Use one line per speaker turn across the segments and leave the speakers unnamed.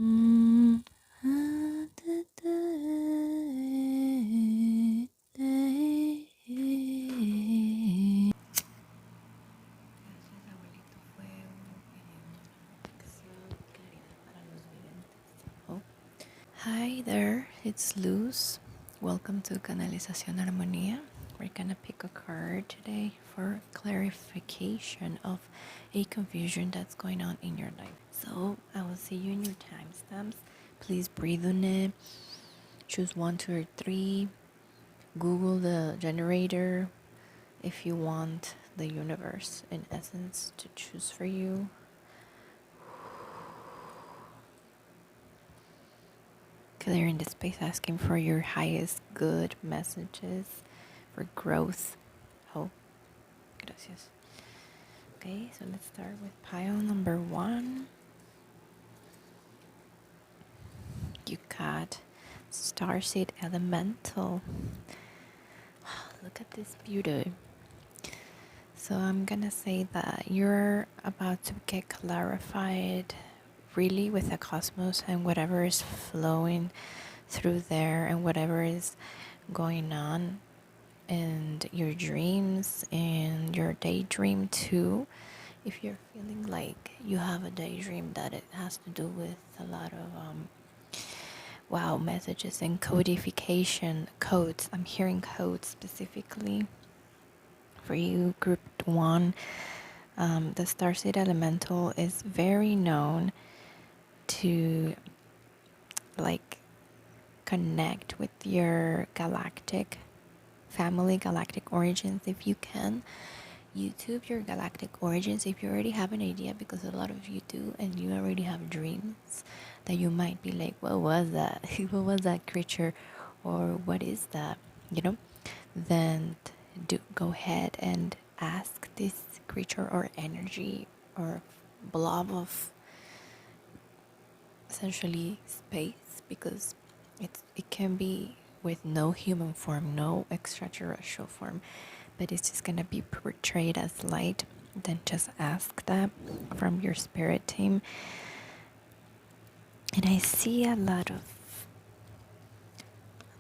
Mm. Gracias, abuelito. Fue una lección claridad para los videntes. Oh. Hi there, it's Luz. Welcome to Canalización Armonía. We're gonna pick a card today for clarification of a confusion that's going on in your life. So I will see you in your timestamps. Please breathe on it. Choose 1, 2, or 3. Google the generator if you want the universe in essence to choose for you. Clearing the space, asking for your highest good messages for growth. Oh, gracias. Okay, so let's start with pile number 1. You got Starseed Elemental. Look at this beauty. So I'm gonna say that you're about to get clarified really with the cosmos and whatever is flowing through there and whatever is going on in your dreams and your daydream too. If you're feeling like you have a daydream that it has to do with a lot of messages and codification codes. I'm hearing codes specifically for you, group 1. The starseed elemental is very known to like connect with your galactic family, galactic origins. If you can YouTube your galactic origins, if you already have an idea, because a lot of you do, and you already have dreams that you might be like, what was that? What was that creature, or what is that, you know? Then do go ahead and ask this creature or energy or blob of essentially space, because it can be with no human form, no extraterrestrial form, but it's just gonna be portrayed as light. Then just ask that from your spirit team. And I see a lot of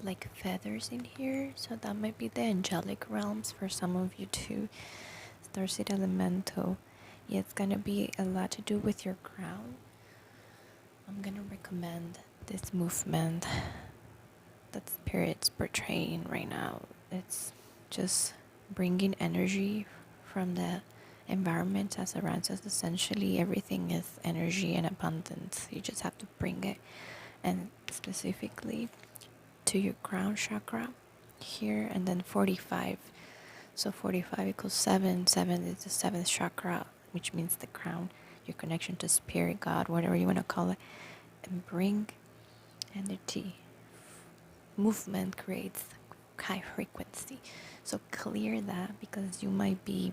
like feathers in here, so that might be the angelic realms for some of you too. Starseed Elemental. Yeah, it's gonna be a lot to do with your crown. I'm gonna recommend this movement that spirit's portraying right now. It's just bringing energy from the environment that surrounds us. Essentially, everything is energy and abundance. You just have to bring it, and specifically to your crown chakra here, and then 45. So 45 equals 7. 7 is the 7th chakra, which means the crown, your connection to spirit, God, whatever you want to call it, and bring energy. Movement creates high frequency. So clear that, because you might be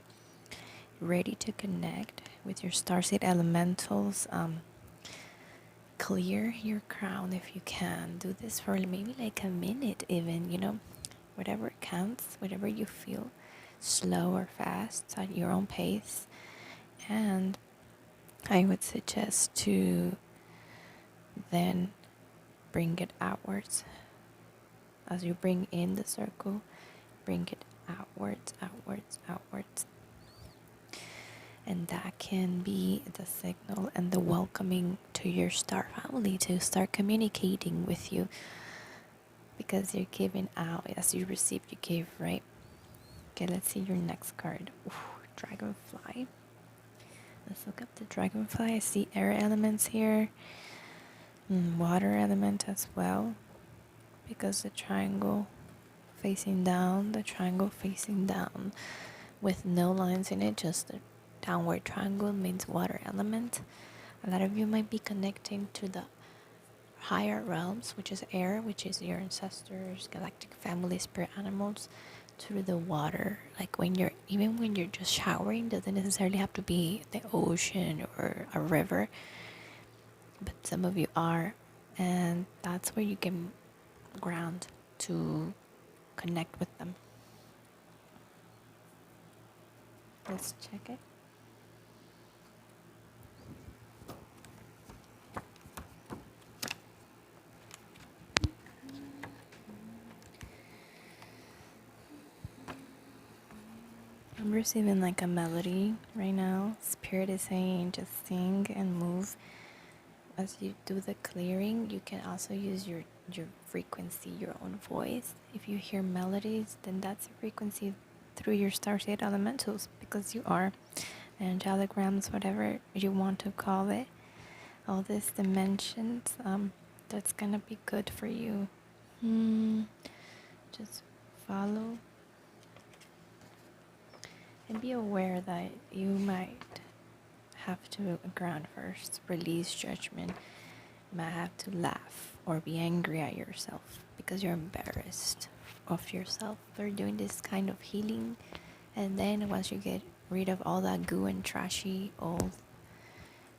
ready to connect with your starseed elementals. Clear your crown if you can. Do this for maybe like a minute even, whatever counts, whatever you feel, slow or fast at your own pace. And I would suggest to then bring it outwards. As you bring in the circle, bring it outwards, outwards, outwards. And that can be the signal and the welcoming to your star family to start communicating with you, because you're giving out as you receive, you give, right? Okay, let's see your next card. Ooh, dragonfly. Let's look up the dragonfly. I see air elements here, water element as well, because the triangle facing down, with no lines in it, just a downward triangle means water element. A lot of you might be connecting to the higher realms, which is air, which is your ancestors, galactic family, spirit animals, through the water. Like when you're just showering, doesn't necessarily have to be the ocean or a river, but some of you are, and that's where you can ground to connect with them. Let's check it. receiving like a melody right now. Spirit is saying just sing and move. As you do the clearing, you can also use your frequency, your own voice. If you hear melodies, then that's a frequency through your starseed elementals, because you are angelic realms, whatever you want to call it. All these dimensions, that's gonna be good for you. Just follow and be aware that you might have to ground first, release judgment. You might have to laugh or be angry at yourself because you're embarrassed of yourself for doing this kind of healing. And then once you get rid of all that goo and trashy old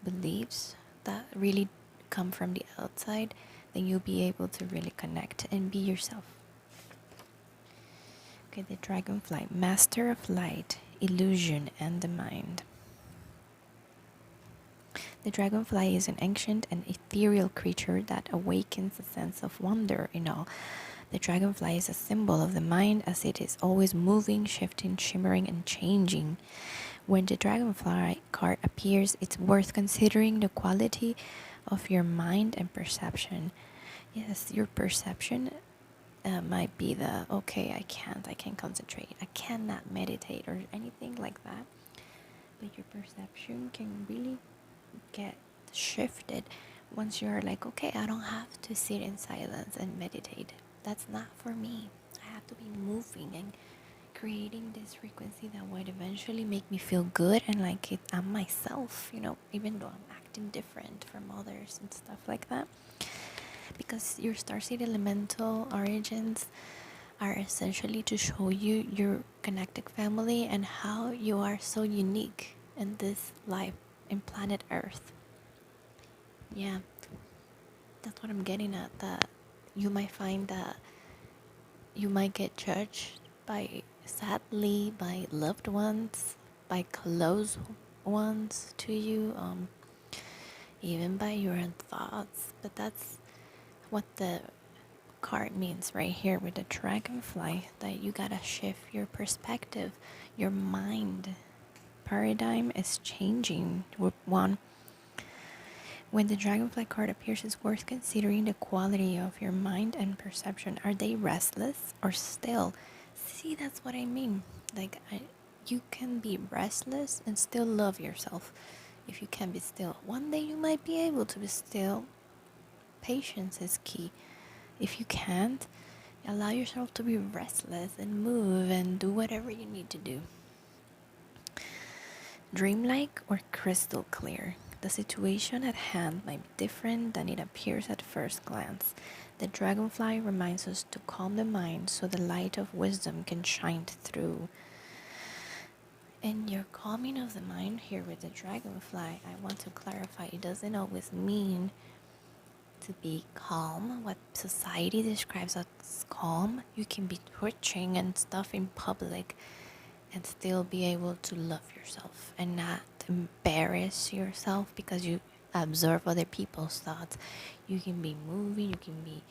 beliefs that really come from the outside, then you'll be able to really connect and be yourself. Okay, the dragonfly, master of light, illusion, and the mind. The dragonfly is an ancient and ethereal creature that awakens a sense of wonder in all. The dragonfly is a symbol of the mind, as it is always moving, shifting, shimmering, and changing. When the dragonfly card appears, it's worth considering the quality of your mind and perception. Yes, your perception might be the, okay, I can't concentrate, I cannot meditate or anything like that. But your perception can really get shifted once you're like, okay, I don't have to sit in silence and meditate. That's not for me. I have to be moving and creating this frequency that would eventually make me feel good and like I'm myself, even though I'm acting different from others and stuff like that. Because your starseed elemental origins are essentially to show you your galactic family and how you are so unique in this life in planet Earth. Yeah, that's what I'm getting at. That you might find that you might get judged sadly by loved ones, by close ones to you, even by your own thoughts. But that's what the card means right here with the dragonfly, that you gotta shift your perspective. Your mind paradigm is changing with one. When the dragonfly card appears, it's worth considering the quality of your mind and perception. Are they restless or still? See, that's what I mean. Like, you can be restless and still love yourself. If you can be still, one day you might be able to be still. Patience is key. If you can't, allow yourself to be restless and move and do whatever you need to do. Dreamlike or crystal clear? The situation at hand might be different than it appears at first glance. The dragonfly reminds us to calm the mind so the light of wisdom can shine through. And your calming of the mind here with the dragonfly, I want to clarify, it doesn't always mean to be calm. What society describes as calm, you can be twitching and stuff in public and still be able to love yourself and not embarrass yourself because you observe other people's thoughts. You can be moving, you can be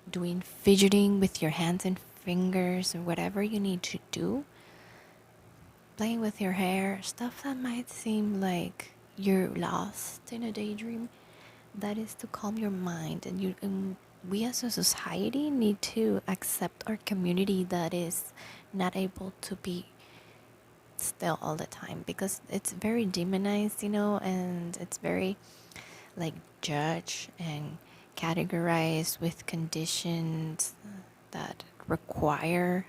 doing fidgeting with your hands and fingers or whatever you need to do, playing with your hair, stuff that might seem like you're lost in a daydream. That is to calm your mind. And we as a society need to accept our community that is not able to be still all the time, because it's very demonized, and it's very like judged and categorized with conditions that require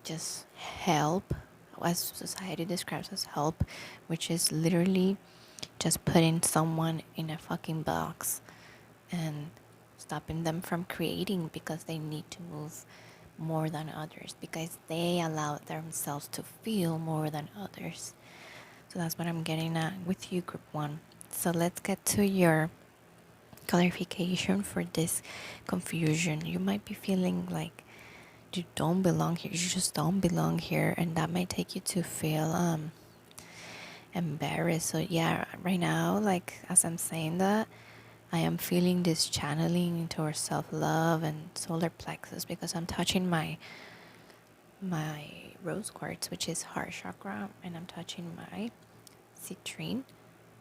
just help, as society describes as help, which is literally just putting someone in a fucking box and stopping them from creating because they need to move more than others, because they allow themselves to feel more than others. So that's what I'm getting at with you, group 1. So let's get to your clarification for this confusion. You might be feeling like you don't belong here. You just don't belong here, and that might take you to feel embarrassed. So yeah, right now, like as I'm saying that, I am feeling this channeling towards self-love and solar plexus, because I'm touching my rose quartz, which is heart chakra, and I'm touching my citrine,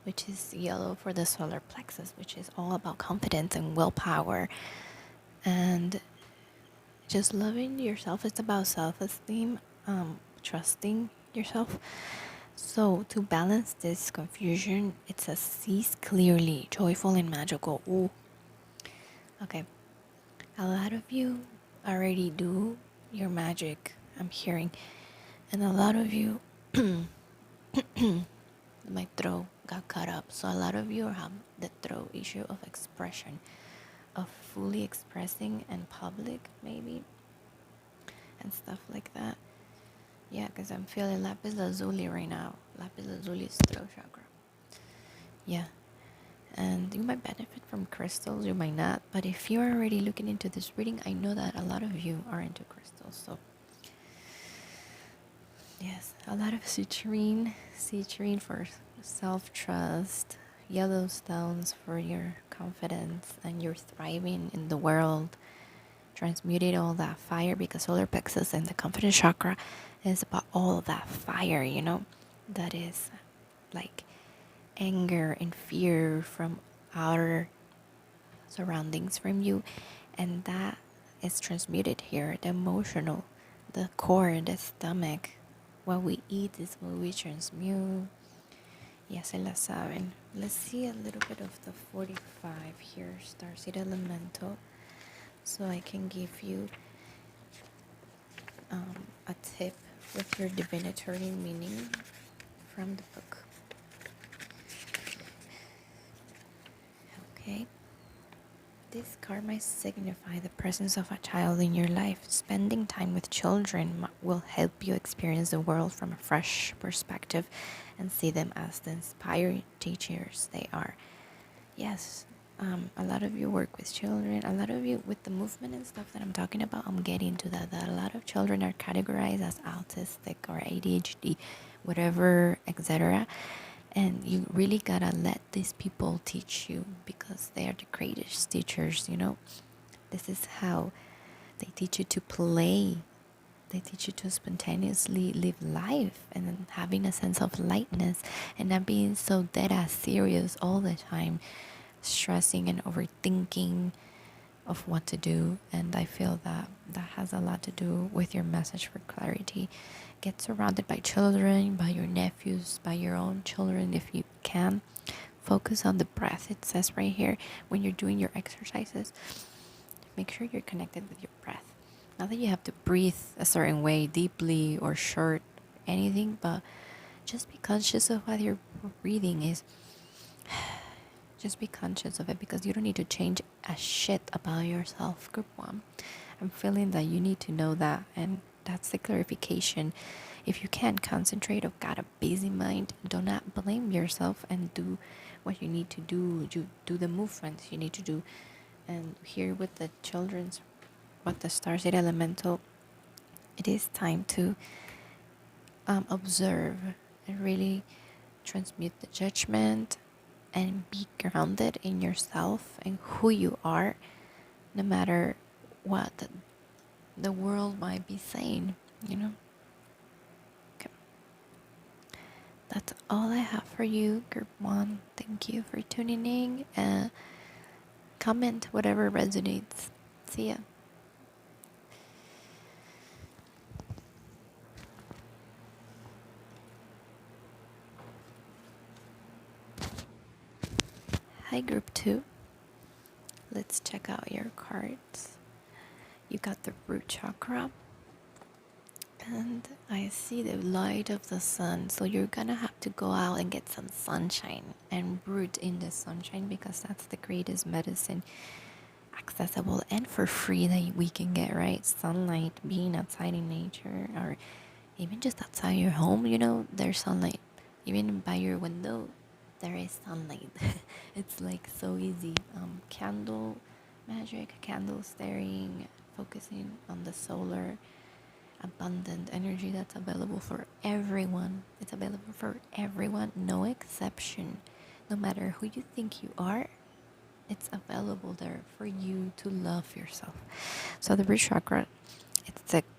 which is yellow for the solar plexus, which is all about confidence and willpower and just loving yourself. It's about self-esteem, trusting yourself. So to balance this confusion, it says sees clearly, joyful and magical. Ooh. Okay. A lot of you already do your magic, I'm hearing. And a lot of you, my throat got cut up. So a lot of you have the throat issue of expression, of fully expressing in public, maybe, and stuff like that. Yeah, because I'm feeling lapis lazuli right now. Lapis lazuli is throat chakra. Yeah. And you might benefit from crystals, you might not. But if you're already looking into this reading, I know that a lot of you are into crystals. So, yes, a lot of citrine for self-trust, yellow stones for your confidence and your thriving in the world. Transmuted all that fire, because solar plexus and the confidence chakra is about all of that fire, that is like anger and fear from outer surroundings from you, and that is transmuted here. The emotional, the core, the stomach, what we eat is what we transmute. Ya se la saben. Let's see a little bit of the 45 here, Starseed Elemental, so I can give you a tip with your divinatory meaning from the book. Okay. This card might signify the presence of a child in your life. Spending time with children will help you experience the world from a fresh perspective and see them as the inspired teachers they are. Yes, a lot of you work with children. A lot of you, with the movement and stuff that I'm talking about, I'm getting to that a lot of children are categorized as autistic or ADHD, whatever, etc. And you really gotta let these people teach you, because they are the greatest teachers. This is how they teach you to play. They teach you to spontaneously live life, and then having a sense of lightness and not being so dead ass serious all the time, stressing and overthinking of what to do. And I feel that that has a lot to do with your message for clarity. Get surrounded by children, by your nephews, by your own children if you can. Focus on the breath. It says right here, when you're doing your exercises, make sure you're connected with your breath. Not that you have to breathe a certain way, deeply or short, anything, but just be conscious of what your breathing is. Just be conscious of it, because you don't need to change a shit about yourself, group 1. I'm feeling that you need to know that, and that's the clarification. If you can't concentrate or got a busy mind, do not blame yourself and do what you need to do. You do the movements you need to do. And here with the children's, with the Starseed Elemental, it is time to observe and really transmute the judgment and be grounded in yourself and who you are, no matter what the world might be saying, Okay. That's all I have for you, group 1. Thank you for tuning in, and comment whatever resonates. See ya. Hi, group 2. Let's check out your cards. You got the root chakra, and I see the light of the sun. So you're gonna have to go out and get some sunshine and root in the sunshine, because that's the greatest medicine accessible and for free that we can get, right? Sunlight, being outside in nature, or even just outside your home, there's sunlight. Even by your window, there is sunlight. It's like so easy. Candle magic, candle staring, focusing on the solar abundant energy that's available for everyone. It's available for everyone, no exception. No matter who you think you are, it's available there for you to love yourself. So the root chakra,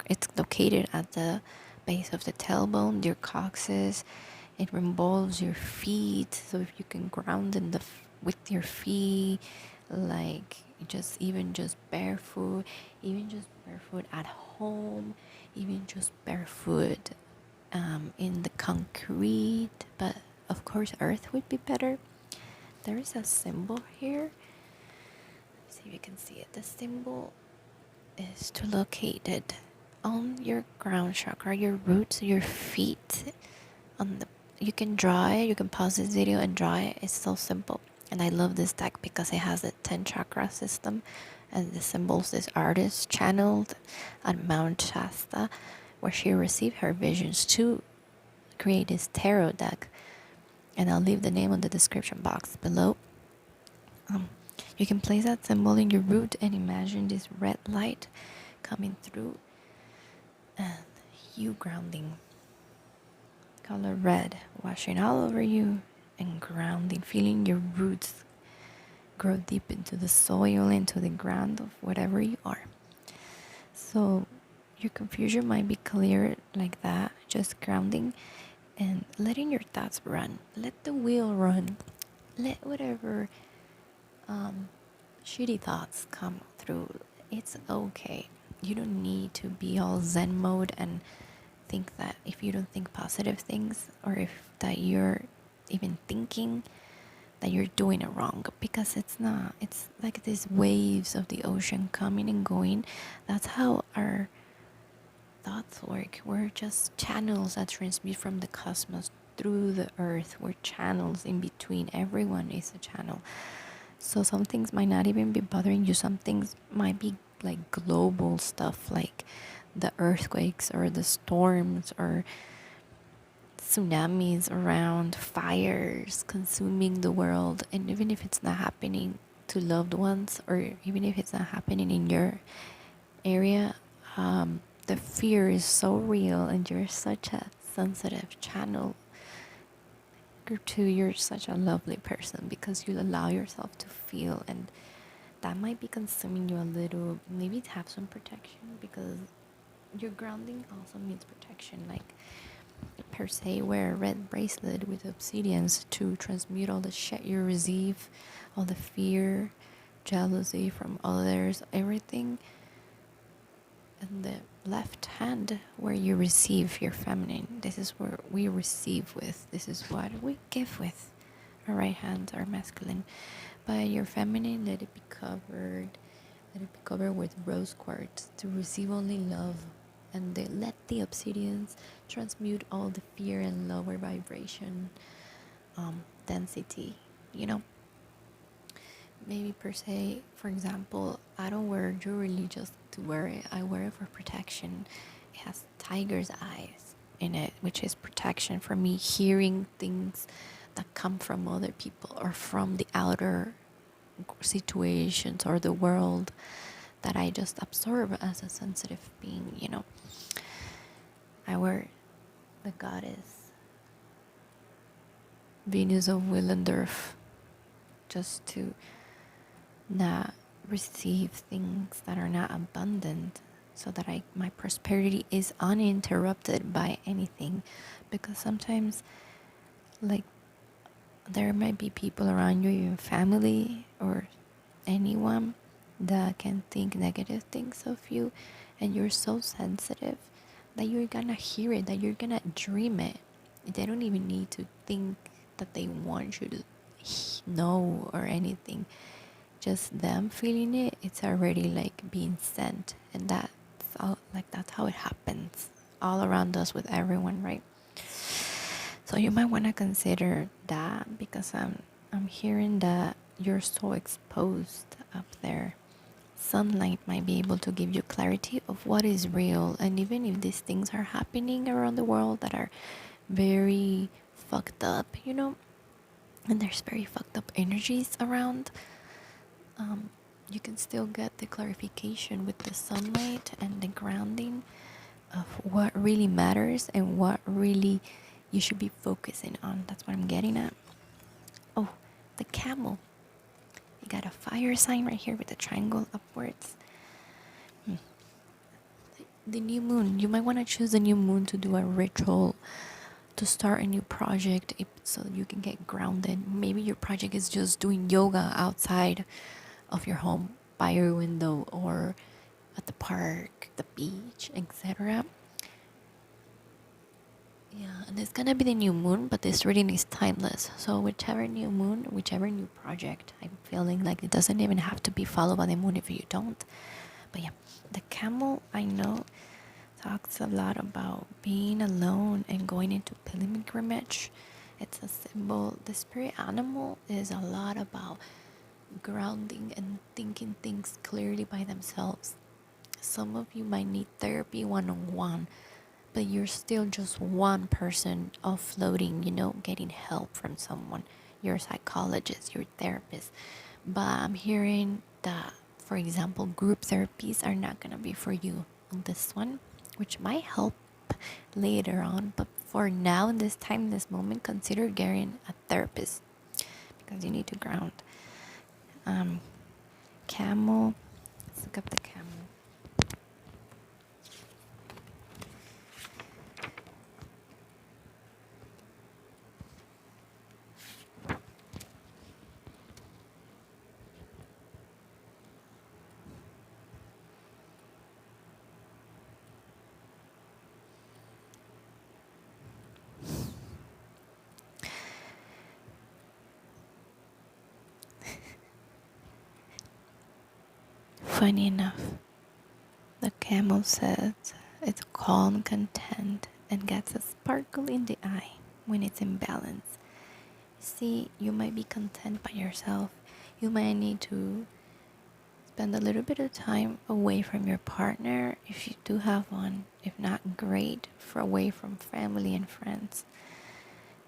it's located at the base of the tailbone, your coccyx. It involves your feet, so if you can ground in with your feet, like just barefoot, even just barefoot at home, even just barefoot in the concrete. But of course, earth would be better. There is a symbol here. See if you can see it. The symbol is to locate it on your ground chakra, your roots, your feet. On the You can draw it. You can pause this video and draw it. It's so simple. And I love this deck because it has a 10 chakra system, and the symbols this artist channeled at Mount Shasta, where she received her visions to create this tarot deck. And I'll leave the name on the description box below. You can place that symbol in your root and imagine this red light coming through and you grounding. Color red, washing all over you and grounding, feeling your roots grow deep into the soil, into the ground of whatever you are. So your confusion might be cleared like that, just grounding and letting your thoughts run. Let the wheel run. Let whatever shitty thoughts come through. It's okay. You don't need to be all zen mode and think that if you don't think positive things, or if that you're even thinking, that you're doing it wrong, because it's not. It's like these waves of the ocean coming and going. That's how our thoughts work. We're just channels that transmit from the cosmos through the earth. We're channels in between. Everyone is a channel. So some things might not even be bothering you. Some things might be like global stuff, like the earthquakes or the storms or tsunamis around, fires consuming the world. And even if it's not happening to loved ones, or even if it's not happening in your area, the fear is so real, and you're such a sensitive channel. Group 2, you're such a lovely person because you allow yourself to feel, and that might be consuming you a little. Maybe to have some protection, because your grounding also means protection. Like, per se, wear a red bracelet with obsidians to transmute all the shit you receive, all the fear, jealousy from others, everything. And the left hand, where you receive your feminine, this is where we receive with. This is what we give with. Our right hands are masculine, but your feminine, let it be covered with rose quartz to receive only love. And let the obsidians transmute all the fear and lower vibration density. Maybe per se, for example, I don't wear jewelry just to wear it. I wear it for protection. It has tiger's eyes in it, which is protection for me, hearing things that come from other people or from the outer situations or the world that I just absorb as a sensitive being. I wear the goddess Venus of Willendorf just to not receive things that are not abundant, so that my prosperity is uninterrupted by anything. Because sometimes, like, there might be people around you, your family or anyone, that can think negative things of you, and you're so sensitive that you're gonna hear it, that you're gonna dream it. They don't even need to think that they want you to know or anything. Just them feeling it, it's already like being sent. And that's how it happens all around us with everyone, right? So you might want to consider that, because I'm hearing that you're so exposed up there. Sunlight might be able to give you clarity of what is real. And even if these things are happening around the world that are very fucked up, and there's very fucked up energies around, you can still get the clarification with the sunlight and the grounding of what really matters and what really you should be focusing on. That's what I'm getting at. Oh, the camel. You got a fire sign right here with the triangle upwards. the new moon. You might want to choose the new moon to do a ritual, to start a new project, so you can get grounded. Maybe your project is just doing yoga outside of your home, by your window, or at the park, the beach, etc. Yeah, and it's gonna be the new moon, but this reading is timeless. So whichever new moon, whichever new project, I'm feeling like it doesn't even have to be followed by the moon if you don't. But yeah, the camel, I know, talks a lot about being alone and going into pilgrimage. It's a symbol. The spirit animal is a lot about grounding and thinking things clearly by themselves. Some of you might need therapy one on one, but you're still just one person offloading, getting help from someone, your psychologist, your therapist. But I'm hearing that, for example, group therapies are not going to be for you on this one, which might help later on. But for now, in this time, in this moment, consider getting a therapist because you need to ground. Camel, let's look up the camel. Funny enough, the camel says it's calm, content, and gets a sparkle in the eye when it's in balance. See, you might be content by yourself. You might need to spend a little bit of time away from your partner if you do have one. If not, great, for away from family and friends,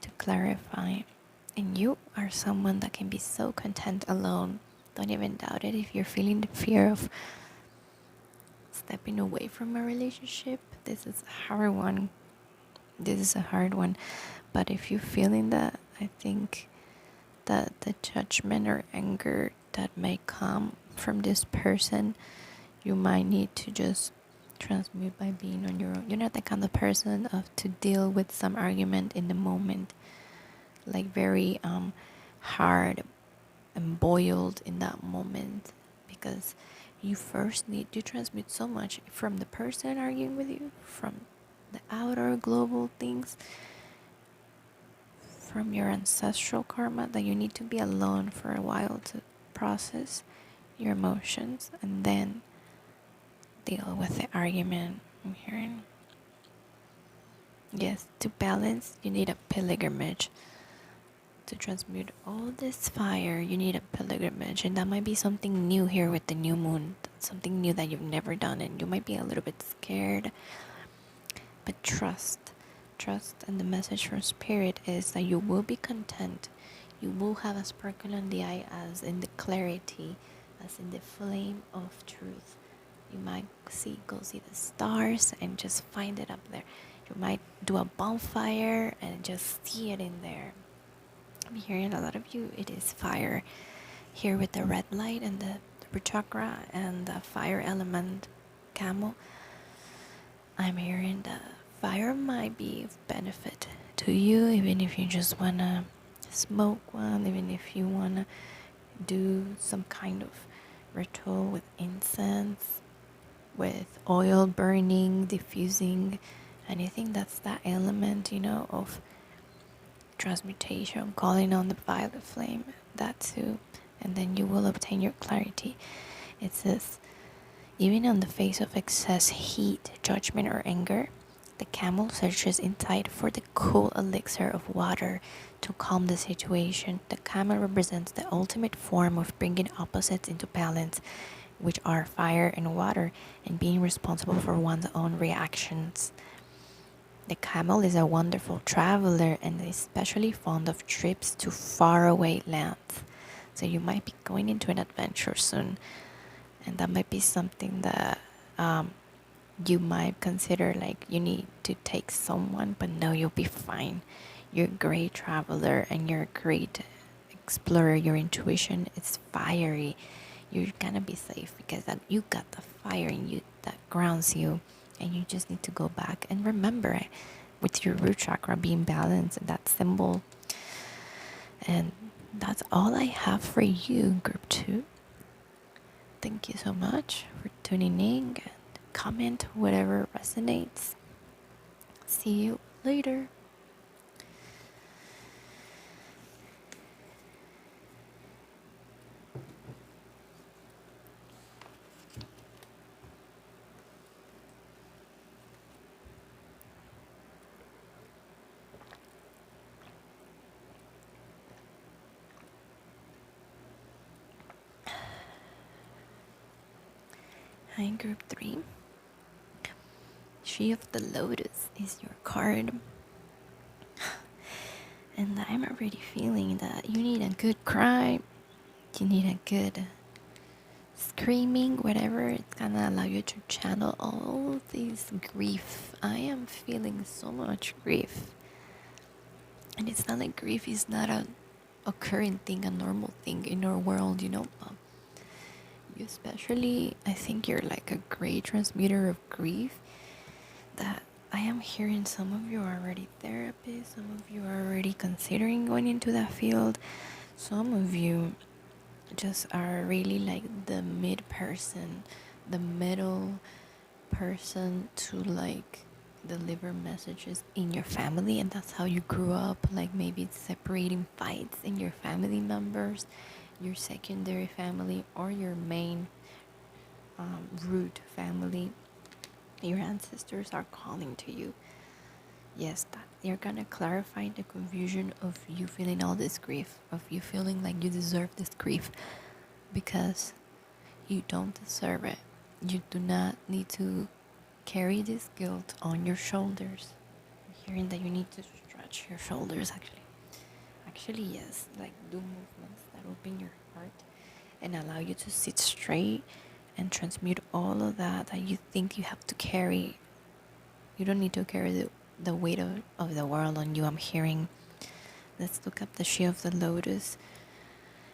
to clarify. And you are someone that can be so content alone. Don't even doubt it. If you're feeling the fear of stepping away from a relationship, this is a hard one. This is a hard one. But if you're feeling that, I think that the judgment or anger that may come from this person, you might need to just transmute by being on your own. You're not the kind of person of to deal with some argument in the moment, like very hard and boiled in that moment, because you first need to transmute so much from the person arguing with you, from the outer global things, from your ancestral karma, that you need to be alone for a while to process your emotions and then deal with the argument. I'm hearing, yes, to balance, you need a pilgrimage. To transmute all this fire, you need a pilgrimage, and that might be something new here with the new moon, something new that you've never done, and you might be a little bit scared, but trust. And the message from spirit is that you will be content. You will have a sparkle in the eye, as in the clarity, as in the flame of truth. You might go see the stars and just find it up there. You might do a bonfire and just see it in there. I'm hearing a lot of you, it is fire here with the red light and the root chakra and the fire element camel. I'm hearing the fire might be of benefit to you, even if you just wanna smoke one, even if you wanna do some kind of ritual with incense, with oil burning, diffusing, anything that's that element, of transmutation, calling on the violet flame, that too, and then you will obtain your clarity. It says, even on the face of excess heat, judgment, or anger, the camel searches inside for the cool elixir of water to calm the situation. The camel represents the ultimate form of bringing opposites into balance, which are fire and water, and being responsible for one's own reactions. The camel is a wonderful traveler and especially fond of trips to faraway lands. So you might be going into an adventure soon, and that might be something that you might consider, like you need to take someone, but no, you'll be fine. You're a great traveler and you're a great explorer. Your intuition is fiery. You're gonna be safe because you got the fire in you that grounds you. And you just need to go back and remember it with your root chakra being balanced and that symbol. And that's all I have for you, group 2. Thank you so much for tuning in, and comment whatever resonates. See you later. Hi, group 3. She of the Lotus is your card. And I'm already feeling that you need a good cry. You need a good screaming, whatever. It's gonna allow you to channel all this grief. I am feeling so much grief. And it's not like grief is not a occurring thing, a normal thing in our world, you especially, I think you're like a great transmitter of grief, that I am hearing some of you are already therapists, some of you are already considering going into that field, some of you just are really like the mid person, the middle person to like deliver messages in your family, and that's how you grew up, like maybe it's separating fights in your family members, your secondary family, or your main root family. Your ancestors are calling to you. Yes, that they're gonna clarify the confusion of you feeling all this grief, of you feeling like you deserve this grief, because you don't deserve it. You do not need to carry this guilt on your shoulders. I'm hearing that you need to stretch your shoulders, actually yes, like do movements that open your heart and allow you to sit straight and transmute all of that you think you have to carry. You don't need to carry the weight of the world on you. I'm hearing, let's look up the She of the Lotus,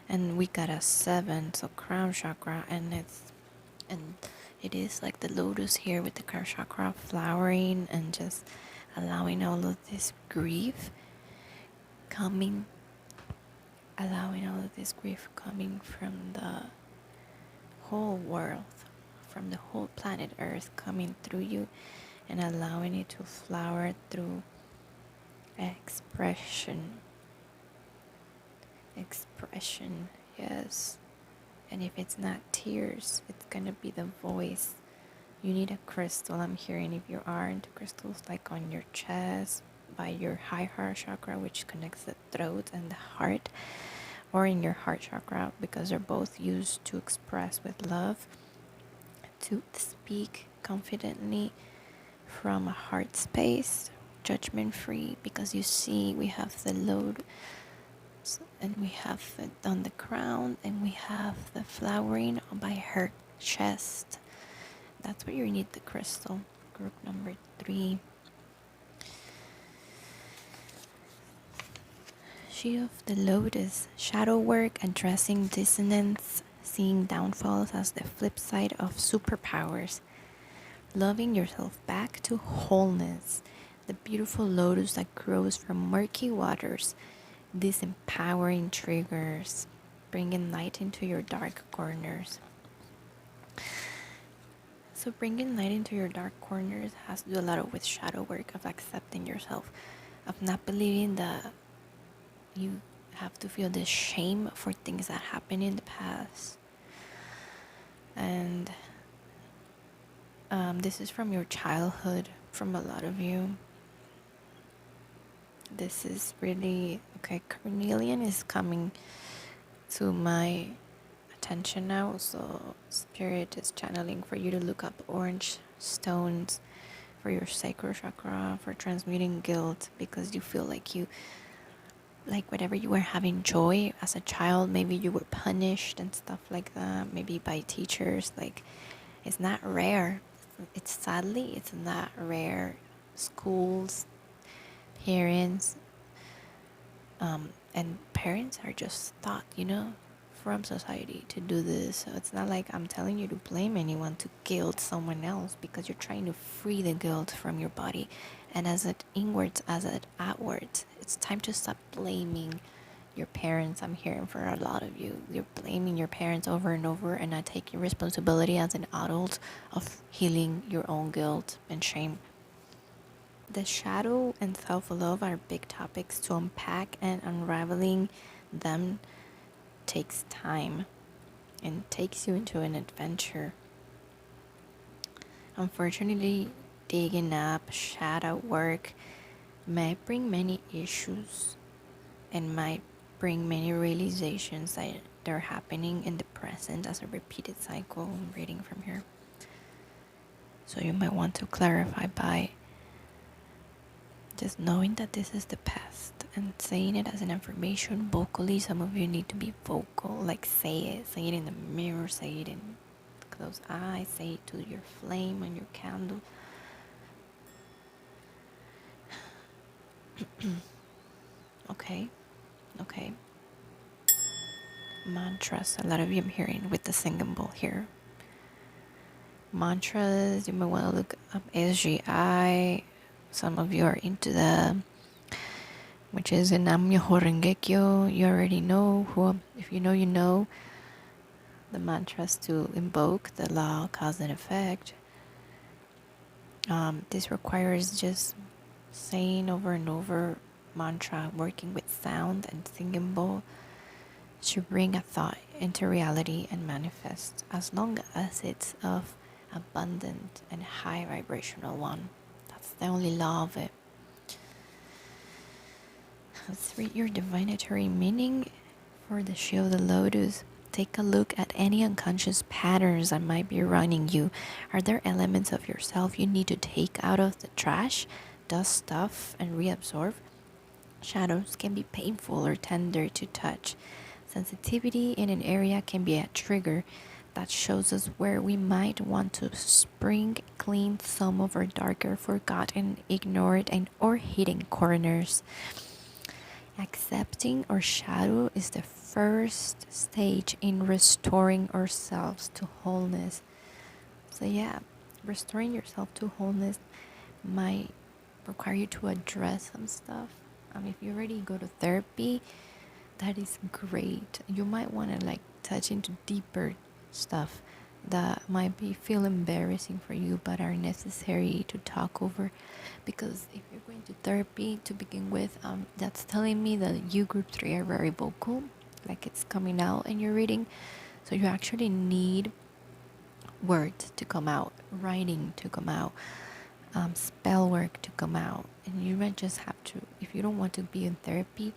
and we got a 7, so crown chakra, and it is like the lotus here with the crown chakra flowering and just allowing all of this grief coming, from the whole world, from the whole planet Earth coming through you, and allowing it to flower through expression, yes. And if it's not tears, it's gonna be the voice. You need a crystal, I'm hearing, if you are into crystals, like on your chest, by your high heart chakra, which connects the throat and the heart, or in your heart chakra, because they're both used to express with love, to speak confidently from a heart space, judgment free, because you see we have the load, and we have it on the crown, and we have the flowering by her chest. That's where you need the crystal. Group number 3. She of the Lotus, shadow work, addressing dissonance, seeing downfalls as the flip side of superpowers, loving yourself back to wholeness, the beautiful lotus that grows from murky waters, these empowering triggers, bringing light into your dark corners. So bringing light into your dark corners has to do a lot with shadow work, of accepting yourself, of not believing that you have to feel this shame for things that happened in the past. And this is from your childhood, from a lot of you. This is really, okay, carnelian is coming to my attention now, so spirit is channeling for you to look up orange stones for your sacral chakra, for transmuting guilt, because you feel like whatever you were having joy as a child, maybe you were punished and stuff like that, maybe by teachers. Like, it's not rare, it's not rare. Schools, parents, and parents are just taught, from society to do this. So it's not like I'm telling you to blame anyone, to guilt someone else, because you're trying to free the guilt from your body. And as it inwards as it outwards, it's time to stop blaming your parents. I'm hearing for a lot of you, you're blaming your parents over and over and not taking responsibility as an adult of healing your own guilt and shame. The shadow and self-love are big topics to unpack, and unraveling them takes time and takes you into an adventure. Unfortunately, digging up shadow work might bring many issues and might bring many realizations that they're happening in the present as a repeated cycle. I'm reading from here. So you might want to clarify by just knowing that this is the past and saying it as an affirmation vocally. Some of you need to be vocal, like say it in the mirror, say it in closed eyes, say it to your flame on your candle. Okay. Mantras, a lot of you I'm hearing with the singing bowl here. Mantras, you might want to look up SGI. Some of you are into the, which is in Namyoho Rengekyo. You already know who, if you know, you know. The mantras to invoke the law, cause and effect. This requires just saying over and over mantra, working with sound and singing bowl to bring a thought into reality and manifest, as long as it's of abundant and high vibrational one. That's the only law of it. Let's read your divinatory meaning for the shield of the lotus. Take a look at any unconscious patterns that might be running you. Are there elements of yourself you need to take out of the trash, dust stuff, and reabsorb? Shadows can be painful or tender to touch. Sensitivity in an area can be a trigger that shows us where we might want to spring clean some of our darker, forgotten, ignored, and or hidden corners. Accepting our shadow is the first stage in restoring ourselves to wholeness. So yeah, restoring yourself to wholeness might require you to address some stuff. If you already go to therapy, that is great. You might want to like touch into deeper stuff that might feel embarrassing for you but are necessary to talk over, because if you're going to therapy to begin with, that's telling me that you group 3 are very vocal, like it's coming out in your reading. So you actually need words to come out, writing to come out, spell work to come out. And you might just have to, if you don't want to be in therapy,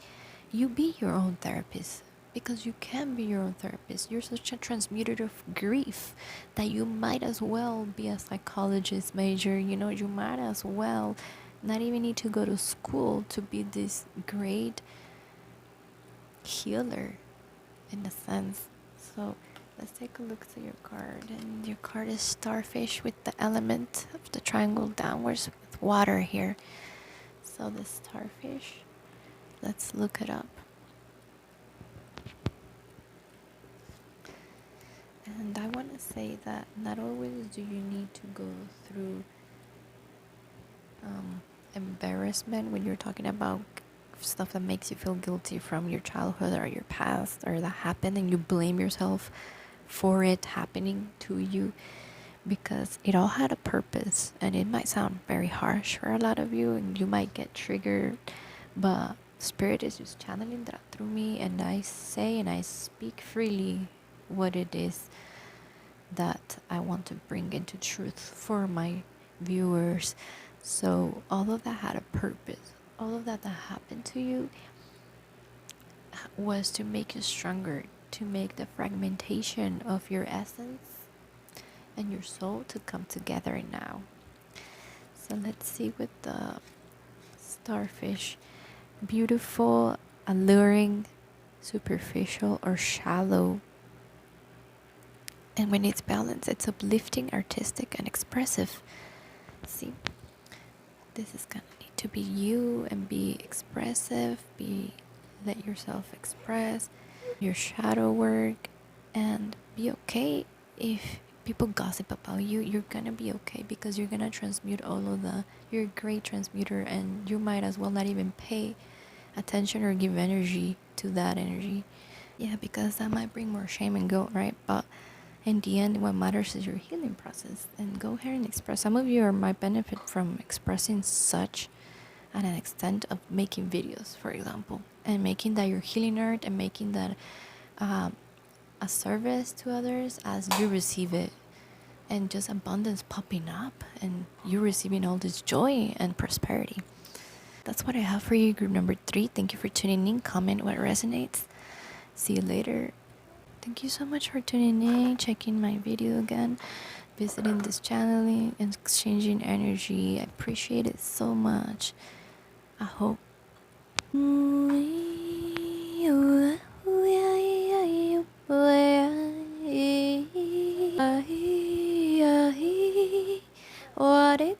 you be your own therapist, because you can be your own therapist. You're such a transmuter of grief that you might as well be a psychologist major. You know, you might as well not even need to go to school to be this great healer in a sense. So let's take a look to your card. And your card is starfish with the element of the triangle downwards with water here. So the starfish, let's look it up. And I want to say that not always do you need to go through embarrassment when you're talking about stuff that makes you feel guilty from your childhood or your past or that happened, and you blame yourself for it happening to you, because it all had a purpose. And it might sound very harsh for a lot of you and you might get triggered, but Spirit is just channeling that through me, and I say and I speak freely what it is that I want to bring into truth for my viewers. So all of that had a purpose. All of that happened to you was to make you stronger, to make the fragmentation of your essence and your soul to come together now. So let's see with the starfish. Beautiful, alluring, superficial, or shallow. And when it's balanced, it's uplifting, artistic, and expressive. See, this is gonna need to be you and be expressive, let yourself express. your shadow work, and be okay if people gossip about you. You're gonna be okay because you're gonna transmute all of the, you're a great transmuter, and you might as well not even pay attention or give energy to that energy. Yeah, because that might bring more shame and guilt, right? But in the end, what matters is your healing process. And go ahead and express. Some of you might benefit from expressing such at an extent of making videos, for example, and making that your healing art, and making that a service to others as you receive it, and just abundance popping up, and you receiving all this joy and prosperity. That's what I have for you, group number 3. Thank you for tuning in. Comment what resonates. See you later. Thank you so much for tuning in, checking my video again, visiting this channel, and exchanging energy. I appreciate it so much. I hope. What it